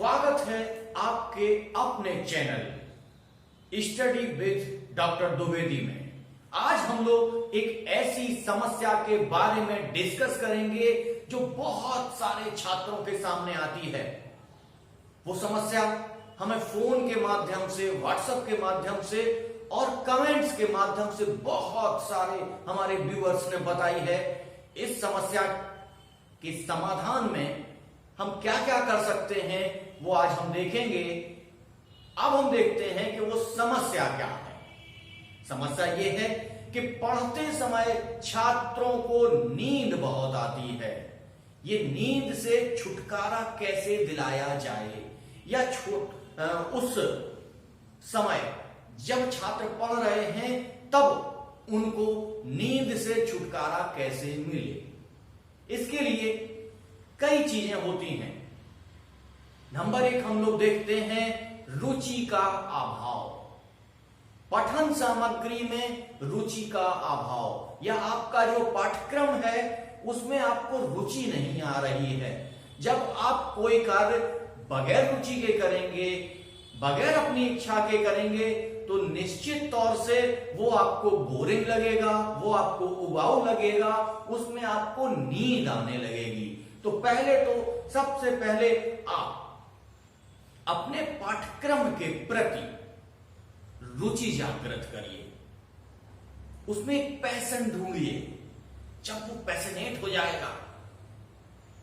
स्वागत है आपके अपने channel study with doctor Dwivedi में। आज हम लोग एक ऐसी समस्या के बारे में डिस्कस करेंगे जो बहुत सारे छात्रों के सामने आती है। वो समस्या हमें फोन के माध्यम से, व्हाट्सएप के माध्यम से और कमेंट्स के माध्यम से बहुत सारे हमारे व्यूअर्स ने बताई है। इस समस्या के समाधान में हम क्या क्या कर सकते हैं वो आज हम देखेंगे। अब हम देखते हैं कि वो समस्या क्या है। समस्या ये है कि पढ़ते समय छात्रों को नींद बहुत आती है। ये नींद से छुटकारा कैसे दिलाया जाए, या उस समय जब छात्र पढ़ रहे हैं तब उनको नींद से छुटकारा कैसे मिले। इसके लिए कई चीजें होती हैं। नंबर 1 हम लोग देखते हैं रुचि का अभाव। पठन सामग्री में रुचि का अभाव, या आपका जो पाठ्यक्रम है उसमें आपको रुचि नहीं आ रही है। जब आप कोई कार्य बगैर रुचि के करेंगे, बगैर अपनी इच्छा के करेंगे, तो निश्चित तौर से वो आपको बोरिंग लगेगा, वो आपको उबाऊ लगेगा, उसमें आपको नींद आने लगेगी। तो सबसे पहले आप अपने पाठ्यक्रम के प्रति रुचि जागृत करिए, उसमें एक पैशन ढूंढिए। जब वो पैशनेट हो जाएगा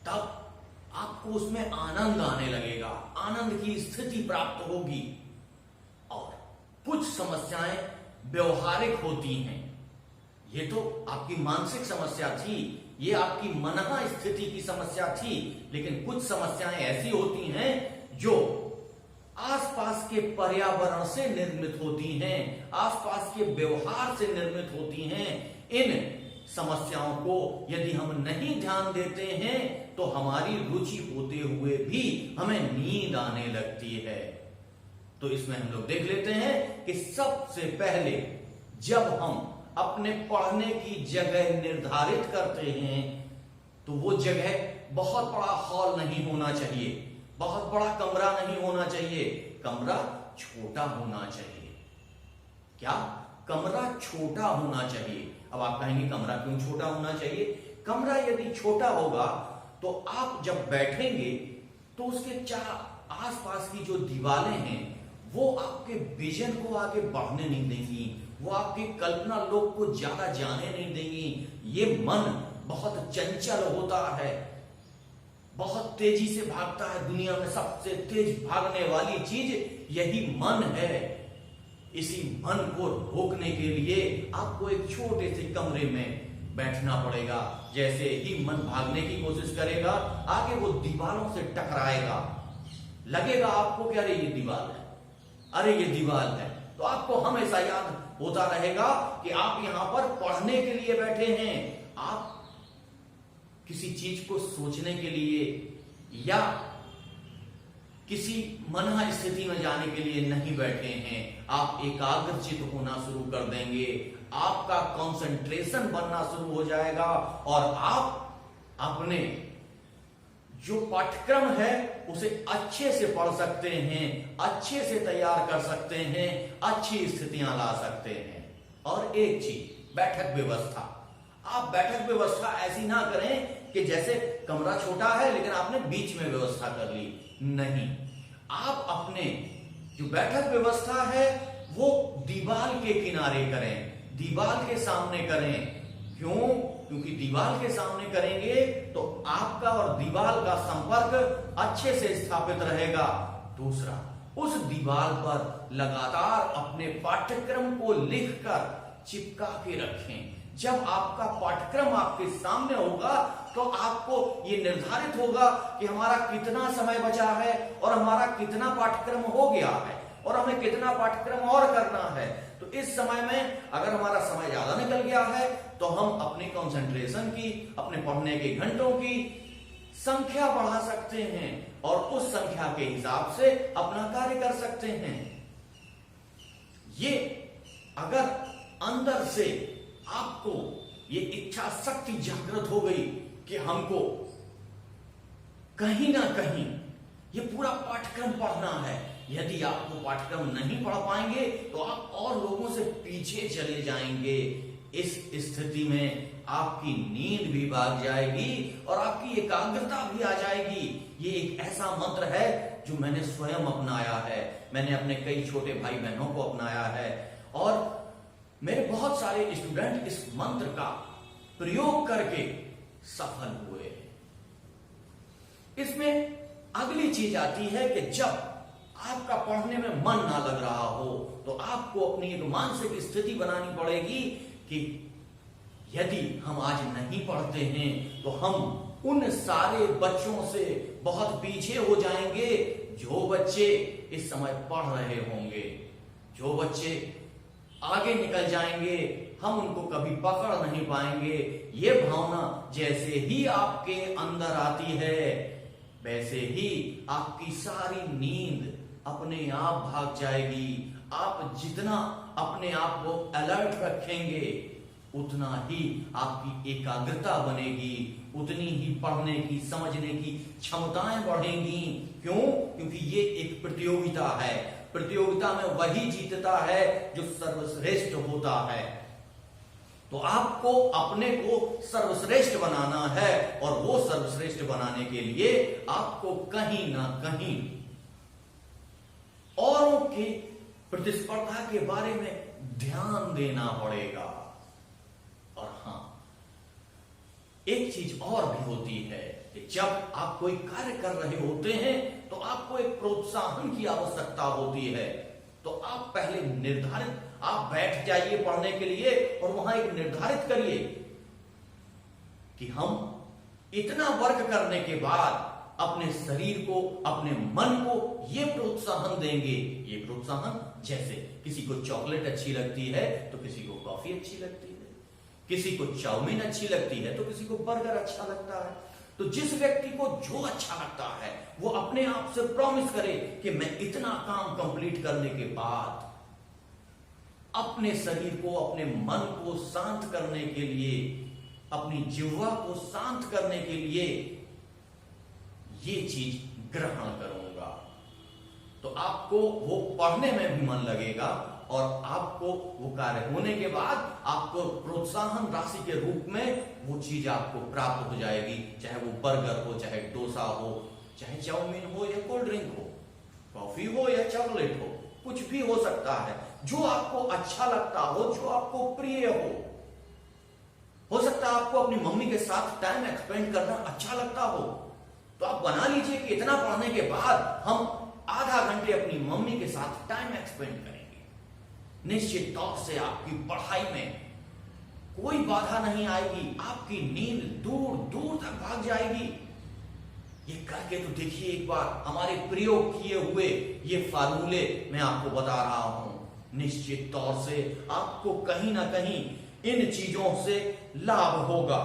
तब आपको उसमें आनंद आने लगेगा, आनंद की स्थिति प्राप्त होगी। और कुछ समस्याएं व्यवहारिक होती हैं। ये तो आपकी मानसिक समस्या थी, ये आपकी मनः स्थिति की समस्या थी, लेकिन कुछ समस्याएं ऐसी होती हैं जो आसपास के पर्यावरण से निर्मित होती हैं, आसपास के व्यवहार से निर्मित होती हैं। इन समस्याओं को यदि हम नहीं ध्यान देते हैं तो हमारी रुचि होते हुए भी हमें नींद आने लगती है। तो इसमें हम लोग देख लेते हैं कि सबसे पहले जब हम अपने पढ़ने की जगह निर्धारित करते हैं तो वो जगह बहुत बड़ा हॉल नहीं होना चाहिए, बहुत बड़ा कमरा नहीं होना चाहिए, कमरा छोटा होना चाहिए। क्या? कमरा छोटा होना चाहिए। अब आप कहेंगे कमरा क्यों छोटा होना चाहिए? कमरा यदि छोटा होगा तो आप जब बैठेंगे तो उसके आसपास की जो दीवारें हैं वो आपके विजन को आगे बढ़ने नहीं देंगी, वो आपकी कल्पना लोक को ज्यादा जाने नहीं देंगी। ये मन बहुत चंचल होता है, बहुत तेजी से भागता है। दुनिया में सबसे तेज भागने वाली चीज यही मन है। इसी मन को रोकने के लिए आपको एक छोटे से कमरे में बैठना पड़ेगा। जैसे ही मन भागने की कोशिश करेगा, आगे वो दीवारों से टकराएगा, लगेगा आपको कि अरे ये दीवार है, अरे ये दीवार है। तो आपको हमेशा याद होता रहेगा कि आप यहां पर पढ़ने के लिए बैठे हैं, आप किसी चीज को सोचने के लिए या किसी मनः स्थिति में जाने के लिए नहीं बैठे हैं। आप एकाग्रचित होना शुरू कर देंगे, आपका कंसंट्रेशन बनना शुरू हो जाएगा और आप अपने जो पाठ्यक्रम है उसे अच्छे से पढ़ सकते हैं, अच्छे से तैयार कर सकते हैं, अच्छी स्थितियां ला सकते हैं। और एक चीज, बैठक व्यवस्था। आप बैठक व्यवस्था ऐसी ना करें कि जैसे कमरा छोटा है लेकिन आपने बीच में व्यवस्था कर ली। नहीं, आप अपने जो बैठक व्यवस्था है वो दीवार के किनारे करें, दीवार के सामने करें। क्यों? क्योंकि दीवार के सामने करेंगे तो आपका और दीवार का संपर्क अच्छे से स्थापित रहेगा। दूसरा, उस दीवार पर लगातार अपने पाठ्यक्रम को लिखकर चिपका के रखें। जब आपका पाठ्यक्रम आपके सामने होगा तो आपको ये निर्धारित होगा कि हमारा कितना समय बचा है और हमारा कितना पाठ्यक्रम हो गया है और हमें कितना पाठ्यक्रम और करना है। तो इस समय में अगर हमारा समय ज्यादा निकल गया है तो हम अपनी कंसंट्रेशन की, अपने पढ़ने के घंटों की संख्या बढ़ा सकते हैं और उस संख्या के हिसाब से अपना कार्य कर सकते हैं। ये अगर अंदर से आपको ये इच्छा शक्ति जागृत हो गई कि हमको कहीं ना कहीं ये पूरा पाठ्यक्रम पढ़ना है। यदि आप वो पाठ्यक्रम नहीं पढ़ पाएंगे तो आप और लोगों से पीछे चले जाएंगे। इस स्थिति में आपकी नींद भी भाग जाएगी और आपकी एकाग्रता भी आ जाएगी। ये एक ऐसा मंत्र है जो मैंने स्वयं अपनाया है, मैंने अपने कई छोटे भाई बहनों को अपनाया है और मेरे बहुत सारे स्टूडेंट इस मंत्र का प्रयोग करके सफल हुए। इसमें अगली चीज आती है कि जब आपका पढ़ने में मन ना लग रहा हो तो आपको अपनी एक मानसिक स्थिति बनानी पड़ेगी कि यदि हम आज नहीं पढ़ते हैं तो हम उन सारे बच्चों से बहुत पीछे हो जाएंगे जो बच्चे इस समय पढ़ रहे होंगे। जो बच्चे आगे निकल जाएंगे हम उनको कभी पकड़ नहीं पाएंगे। ये भावना जैसे ही आपके अंदर आती है वैसे ही आपकी सारी नींद अपने आप भाग जाएगी। आप जितना अपने आप को अलर्ट रखेंगे उतना ही आपकी एकाग्रता बनेगी, उतनी ही पढ़ने की समझने की क्षमताएं बढ़ेंगी। क्यों? क्योंकि ये एक प्रतियोगिता है। प्रतियोगिता में वही जीतता है जो सर्वश्रेष्ठ होता है। तो आपको अपने को सर्वश्रेष्ठ बनाना है और वो सर्वश्रेष्ठ बनाने के लिए आपको कहीं ना कहीं औरों की प्रतिस्पर्धा के बारे में ध्यान देना पड़ेगा। और हां, एक चीज और भी होती है कि जब आप कोई कार्य कर रहे होते हैं तो आपको एक प्रोत्साहन की आवश्यकता होती है। तो आप पहले निर्धारित आप बैठ जाइए पढ़ने के लिए और वहां एक निर्धारित करिए कि हम इतना वर्क करने के बाद अपने शरीर को, अपने मन को ये प्रोत्साहन देंगे। ये प्रोत्साहन जैसे किसी को चॉकलेट अच्छी लगती है तो किसी को कॉफी अच्छी लगती है, किसी को चाउमीन अच्छी लगती है तो किसी को बर्गर अच्छा लगता है। तो जिस व्यक्ति को जो अच्छा लगता है वो अपने आप से प्रॉमिस करे कि मैं इतना काम कंप्लीट करने के बाद अपने शरीर को, अपने मन को शांत करने के लिए, अपनी जिह्वा को शांत करने के लिए ये चीज ग्रहण करूंगा। तो आपको वो पढ़ने में भी मन लगेगा और आपको वो कार्य होने के बाद आपको प्रोत्साहन राशि के रूप में वो चीज आपको प्राप्त हो जाएगी। चाहे वो बर्गर हो, चाहे डोसा हो, चाहे चाउमीन हो या कोल्ड ड्रिंक हो, कॉफी हो या चॉकलेट हो, कुछ भी हो सकता है। जो आपको अच्छा लगता हो, जो आपको प्रिय हो सकता है आपको अपनी मम्मी के साथ टाइम एक्सपेंड करना अच्छा लगता हो, तो आप बना लीजिए कि इतना पढ़ने के बाद हम आधा घंटे अपनी मम्मी के साथ टाइम एक्सपेंड करेंगे। निश्चित तौर से आपकी पढ़ाई में कोई बाधा नहीं आएगी, आपकी नींद दूर दूर तक भाग जाएगी। ये करके तो देखिए एक बार, हमारे प्रयोग किए हुए ये फार्मूले मैं आपको बता रहा हूं। निश्चित तौर से आपको कहीं ना कहीं इन चीजों से लाभ होगा।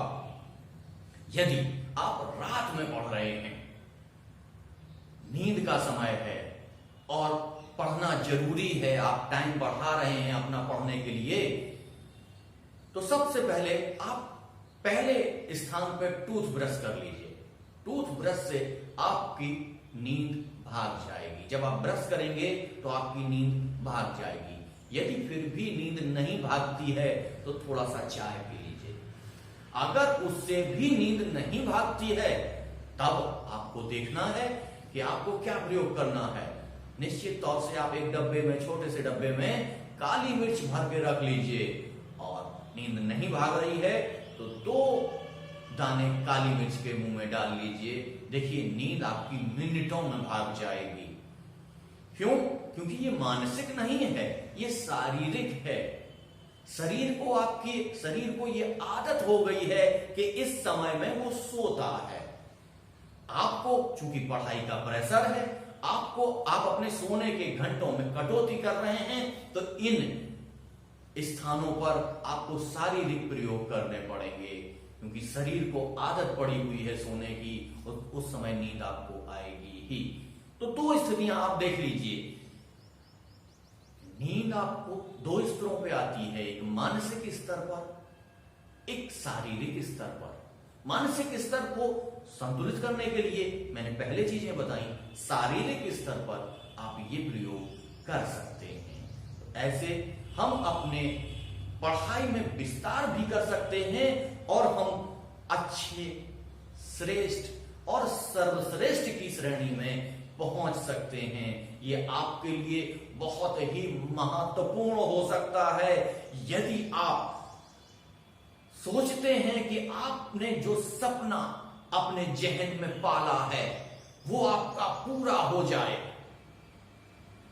यदि आप रात में पढ़ रहे हैं, नींद का समय है और पढ़ना जरूरी है, आप टाइम बढ़ा रहे हैं अपना पढ़ने के लिए, तो सबसे पहले आप पहले स्थान पर टूथब्रश कर लीजिए। टूथब्रश से आपकी नींद भाग जाएगी। जब आप ब्रश करेंगे तो आपकी नींद भाग जाएगी। यदि फिर भी नींद नहीं भागती है तो थोड़ा सा चाय पी लीजिए। अगर उससे भी नींद नहीं भागती है तब आपको देखना है कि आपको क्या प्रयोग करना है। निश्चित तौर से आप एक डब्बे में, छोटे से डब्बे में काली मिर्च भर के रख लीजिए और नींद नहीं भाग रही है तो 2 दाने काली मिर्च के मुंह में डाल लीजिए। देखिए नींद आपकी मिनटों में भाग जाएगी। क्यों? क्योंकि ये मानसिक नहीं है, ये शारीरिक है। शरीर को ये आदत हो गई है कि इस समय में वो सोता है। आपको चूंकि पढ़ाई का प्रेशर है, आप अपने सोने के घंटों में कटौती कर रहे हैं, तो इन स्थानों पर आपको शारीरिक प्रयोग करने पड़ेंगे क्योंकि शरीर को आदत पड़ी हुई है सोने की, और उस समय नींद आपको आएगी ही। तो 2 स्थितियां आप देख लीजिए। नींद आपको 2 स्तरों पे आती है, एक मानसिक स्तर पर, एक शारीरिक स्तर पर। मानसिक स्तर को संतुलित करने के लिए मैंने पहले चीजें बताई, शारीरिक स्तर पर आप ये प्रयोग कर सकते हैं। तो ऐसे हम अपने पढ़ाई में विस्तार भी कर सकते हैं और हम अच्छे, श्रेष्ठ और सर्वश्रेष्ठ की श्रेणी में पहुंच सकते हैं। ये आपके लिए बहुत ही महत्वपूर्ण हो सकता है यदि आप सोचते हैं कि आपने जो सपना अपने जहन में पाला है वो आपका पूरा हो जाए।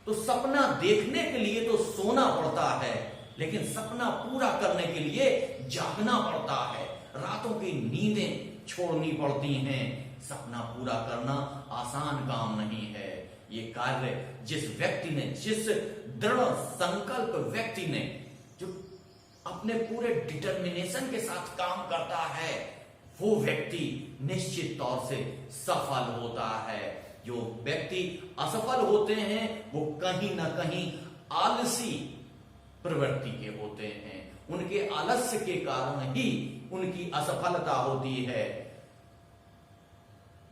तो सपना देखने के लिए तो सोना पड़ता है, लेकिन सपना पूरा करने के लिए जागना पड़ता है, रातों की नींदें छोड़नी पड़ती हैं। सपना पूरा करना आसान काम नहीं है। ये कार्य जिस व्यक्ति ने, जिस दृढ़ संकल्प व्यक्ति ने, जो अपने पूरे डिटर्मिनेशन के साथ काम करता है, वो व्यक्ति निश्चित तौर से सफल होता है। जो व्यक्ति असफल होते हैं वो कहीं ना कहीं आलसी प्रवृत्ति के होते हैं। उनके आलस्य के कारण ही उनकी असफलता होती है।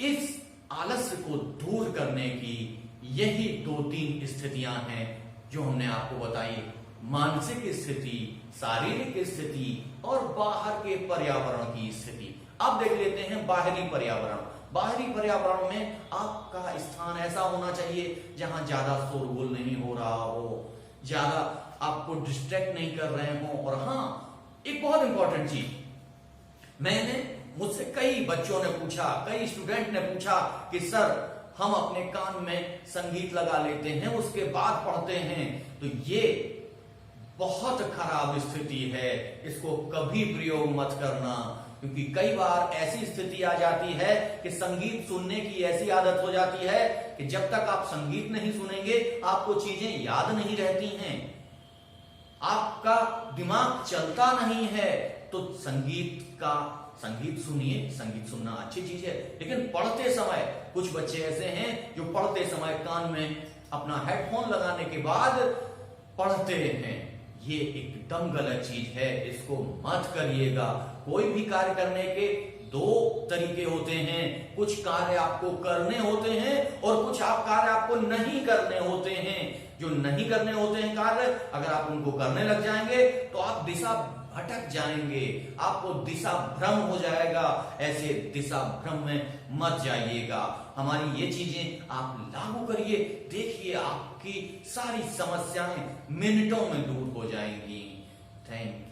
इस आलस्य को दूर करने की यही 2-3 स्थितियां हैं जो हमने आपको बताई। मानसिक स्थिति, शारीरिक स्थिति और बाहर के पर्यावरण की स्थिति। अब देख लेते हैं बाहरी पर्यावरण। बाहरी पर्यावरण में आपका स्थान ऐसा होना चाहिए जहां ज्यादा शोरगुल नहीं हो रहा हो, ज्यादा आपको डिस्ट्रैक्ट नहीं कर रहे हो। और हाँ, एक बहुत इंपॉर्टेंट चीज, मुझसे कई बच्चों ने पूछा, कई स्टूडेंट ने पूछा कि सर हम अपने कान में संगीत लगा लेते हैं उसके बाद पढ़ते हैं, तो ये बहुत खराब स्थिति है। इसको कभी प्रयोग मत करना, क्योंकि कई बार ऐसी स्थिति आ जाती है कि संगीत सुनने की ऐसी आदत हो जाती है कि जब तक आप संगीत नहीं सुनेंगे आपको चीजें याद नहीं रहती हैं, आपका दिमाग चलता नहीं है। तो संगीत सुनिए, संगीत सुनना अच्छी चीज है, लेकिन पढ़ते समय कुछ बच्चे ऐसे हैं जो पढ़ते समय कान में अपना हेडफोन लगाने के बाद पढ़ते हैं। ये एकदम गलत चीज है, इसको मत करिएगा। कोई भी कार्य करने के 2 तरीके होते हैं। कुछ कार्य आपको करने होते हैं और कुछ कार्य आपको नहीं करने होते हैं। जो नहीं करने होते हैं कार्य, अगर आप उनको करने लग जाएंगे तो आप दिशा भटक जाएंगे, आपको दिशा भ्रम हो जाएगा। ऐसे दिशा भ्रम में मत जाइएगा। हमारी ये चीजें आप लागू करिए, देखिए आपकी सारी समस्याएं मिनटों में दूर हो जाएंगी। Thank you.